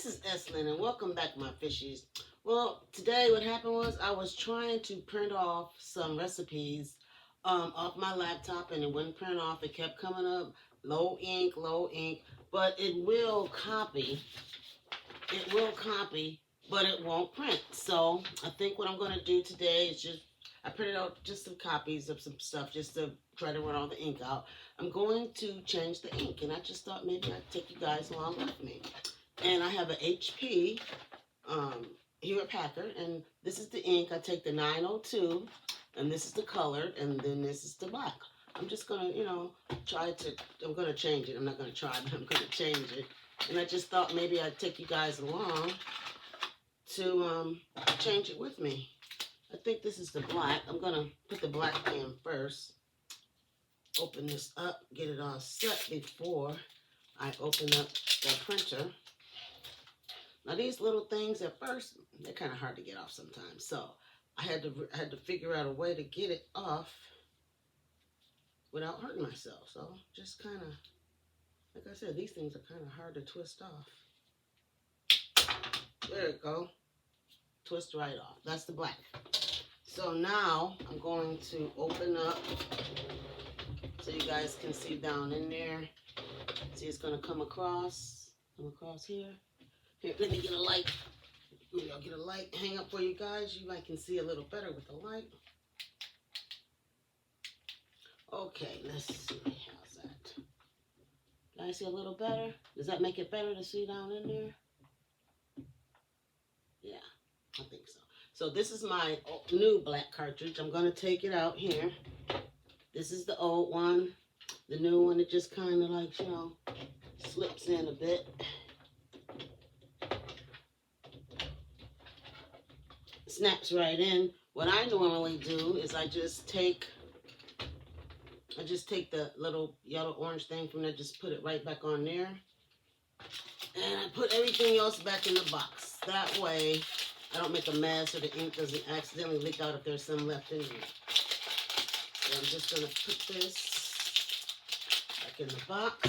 this is Eslin, and welcome back, my fishies. Well, today what happened was I was trying to print off some recipes off my laptop, and it wouldn't print off. It kept coming up, low ink, but it will copy. It will copy, but it won't print. So I think what I'm going to do today is I printed out just some copies of some stuff just to try to run all the ink out. I'm going to change the ink, and I just thought maybe I'd take you guys along with me. And I have an HP Hewlett Packard, and this is the ink. I take the 902, and this is the color, and then this is the black. I'm just gonna, I'm gonna change it. I'm not gonna try, but I'm gonna change it. And I just thought maybe I'd take you guys along to change it with me. I think this is the black. I'm gonna put the black in first. Open this up, get it all set before I open up the printer. Now these little things at first, they're kind of hard to get off sometimes. So I had to figure out a way to get it off without hurting myself. So just kind of, like I said, these things are kind of hard to twist off. There it go. Twist right off. That's the black. So now I'm going to open up so you guys can see down in there. See, it's going to come across here. Here, let me get a light. Maybe I'll get a light hang up for you guys. You might can see a little better with the light. Okay, let's see. How's that? Can I see a little better? Does that make it better to see down in there? Yeah, I think so. So this is my new black cartridge. I'm going to take it out here. This is the old one. The new one, it just kind of like, slips in a bit. Snaps right in. What I normally do is I just take the little yellow orange thing from there, just put it right back on there. And I put everything else back in the box. That way I don't make a mess or the ink doesn't accidentally leak out if there's some left in there. So I'm just going to put this back in the box.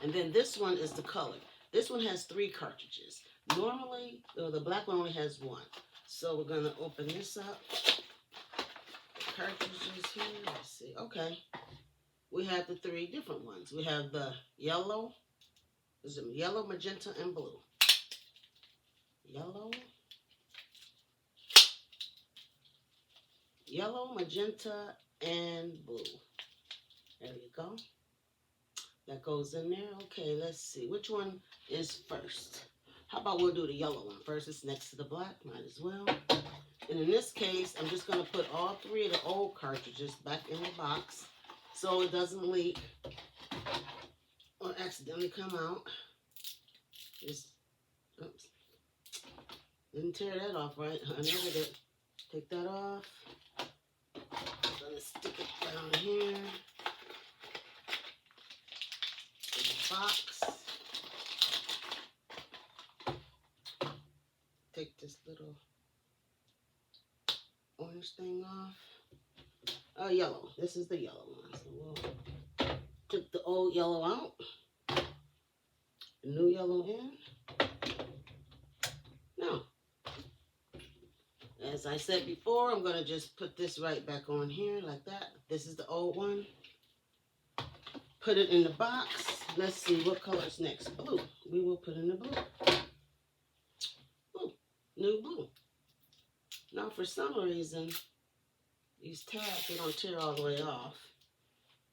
And then this one is the color. This one has 3 cartridges. Normally, the black one only has 1. So we're going to open this up. The cartridges here, let's see. Okay. We have the 3 different ones. We have the yellow. Is it yellow, magenta, and blue? Yellow, magenta, and blue. There you go. That goes in there. Okay, let's see. Which one is first? How about we'll do the yellow one first? It's next to the black. Might as well. And in this case, I'm just going to put all 3 of the old cartridges back in the box so it doesn't leak or accidentally come out. Just, oops. Didn't tear that off right. I never did. Take that off. I'm going to stick it down here. Box. Take this little orange thing off. Oh, yellow. This is the yellow one. So we'll take the old yellow out. The new yellow in. Now, as I said before, I'm going to just put this right back on here like that. This is the old one. Put it in the box. Let's see what color is next. Blue. We will put in the blue. Blue. New blue. Now, for some reason, these tabs, they don't tear all the way off.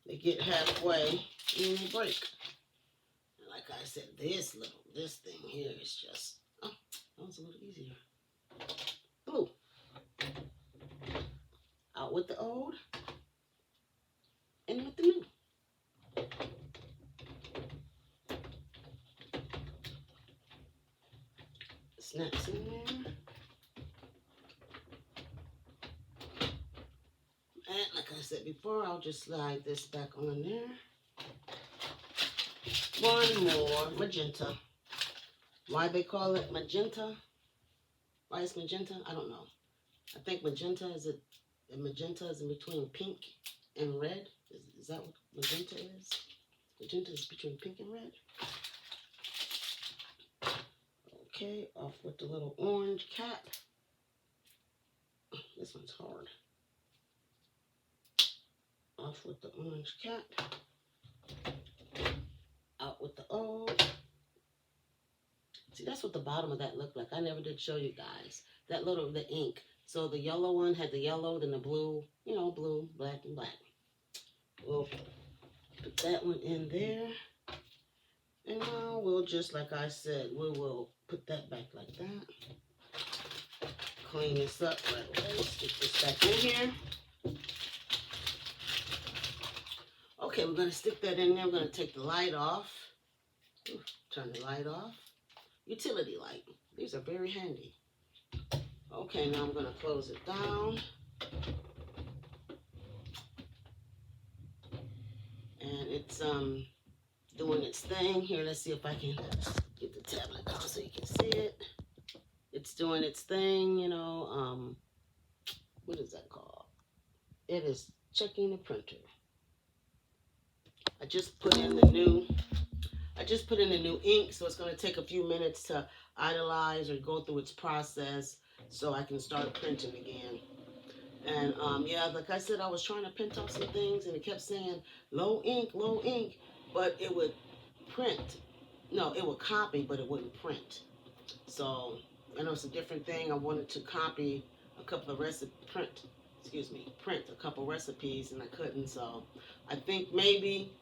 They get halfway and they break. And like I said, this thing here is just, oh, that was a little easier. Blue. Out with the old and with the new. Snaps in there. And like I said before, I'll just slide this back on there. One more magenta. Why they call it magenta? Why it's magenta? I don't know. I think magenta is in between pink and red. Is that what magenta is? Magenta is between pink and red. Okay, off with the little orange cap. This one's hard. Off with the orange cap. Out with the old. See, that's what the bottom of that looked like. I never did show you guys. That little, the ink. So the yellow one had the yellow, then the blue, you know, blue, black, and black. We'll put that one in there. And now we'll just, like I said, we will put that back like that. Clean this up right away. Stick this back in here. Okay, we're going to stick that in there. We're going to take the light off. Ooh, turn the light off. Utility light. These are very handy. Okay, now I'm going to close it down. And it's doing its thing. Here, let's see if I can get the tablet down so you can see it. It's doing its thing, you know. What is that called? It is checking the printer. I just put in the new ink, so it's going to take a few minutes to idleize or go through its process so I can start printing again. And yeah, like I said, I was trying to print off some things and it kept saying low ink, but it would print. No, it would copy, but it wouldn't print. So I know it's a different thing. I wanted to copy a couple of print a couple recipes and I couldn't. So I think maybe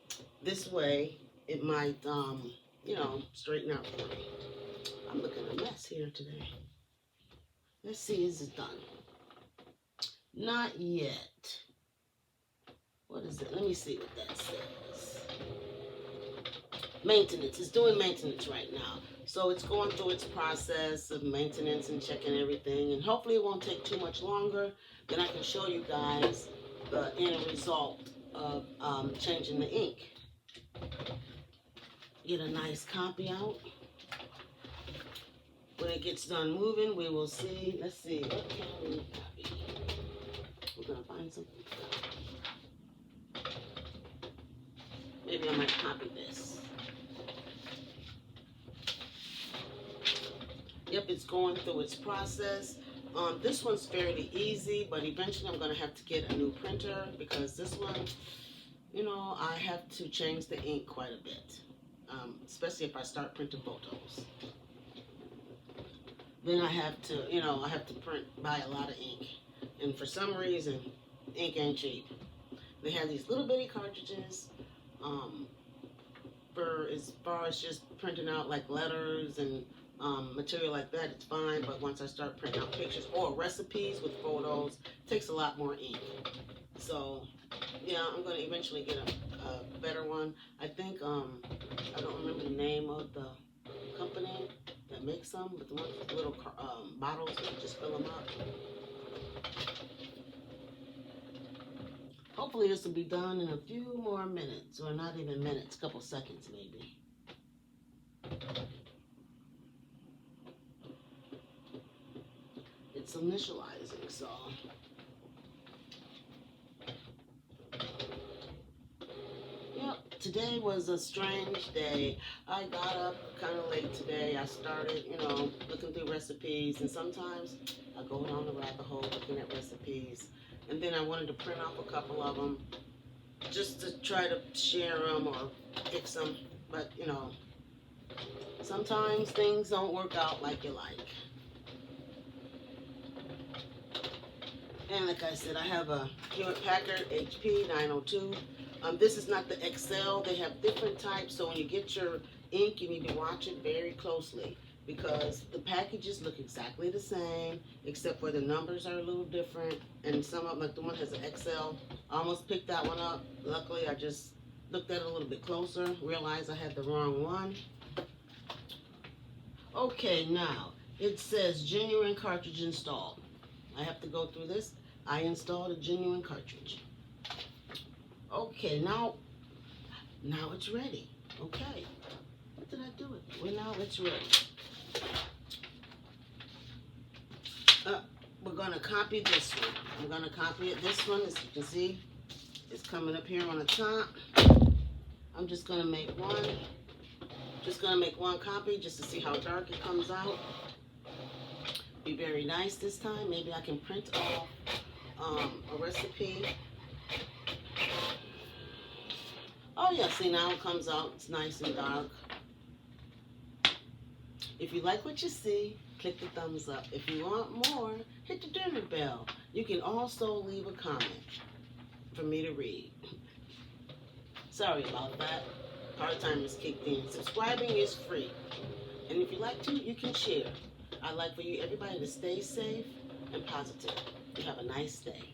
this way it might, you know, straighten out for me. I'm looking a mess here today. Let's see, is it done? Not yet. What is it? Let me see what that says. Maintenance. It's doing maintenance right now. So it's going through its process of maintenance and checking everything. And hopefully it won't take too much longer. Then I can show you guys the end result of changing the ink. Get a nice copy out. When it gets done moving, we will see. Let's see. What can we copy? We're going to find something. Maybe I might copy this. Yep, it's going through its process. This one's fairly easy, but eventually I'm going to have to get a new printer because this one, you know, I have to change the ink quite a bit, especially if I start printing photos. Then I have to, you know, buy a lot of ink. And for some reason, ink ain't cheap. They have these little bitty cartridges for as far as just printing out like letters and material like that, it's fine. But once I start printing out pictures or recipes with photos, it takes a lot more ink. So, yeah, I'm going to eventually get a better one. I think, I don't remember the name of the company that makes them, but the ones with the little bottles, you just fill them up. Hopefully this will be done in a few more minutes, or not even minutes, a couple seconds maybe. It's initializing, so. Yep, today was a strange day. I got up kind of late today. I started, you know, looking through recipes, and sometimes I go down the rabbit hole looking at recipes. And then I wanted to print off a couple of them just to try to share them or fix them. But, you know, sometimes things don't work out like you like. And like I said, I have a Hewlett-Packard HP 902. This is not the XL. They have different types. So when you get your ink, you need to watch it very closely, because the packages look exactly the same, except for the numbers are a little different. And some of them, like the one has an XL, I almost picked that one up. Luckily, I just looked at it a little bit closer, realized I had the wrong one. Okay, now, it says genuine cartridge installed. I have to go through this. I installed a genuine cartridge. Okay, now it's ready. Okay. What did I do with it? Well, now it's ready. We're going to copy this one. I'm going to copy it. This one, as you can see, is coming up here on the top. I'm just going to make one. Just gonna make one copy just to see how dark it comes out. Be very nice this time. Maybe I can print off a recipe. Oh yeah, see now it comes out. It's nice and dark. If you like what you see, click the thumbs up. If you want more, hit the dinner bell. You can also leave a comment for me to read. Sorry about that. Part timers kicked in. Subscribing is free. And if you like to, you can share. I'd like for you everybody to stay safe and positive. You have a nice day.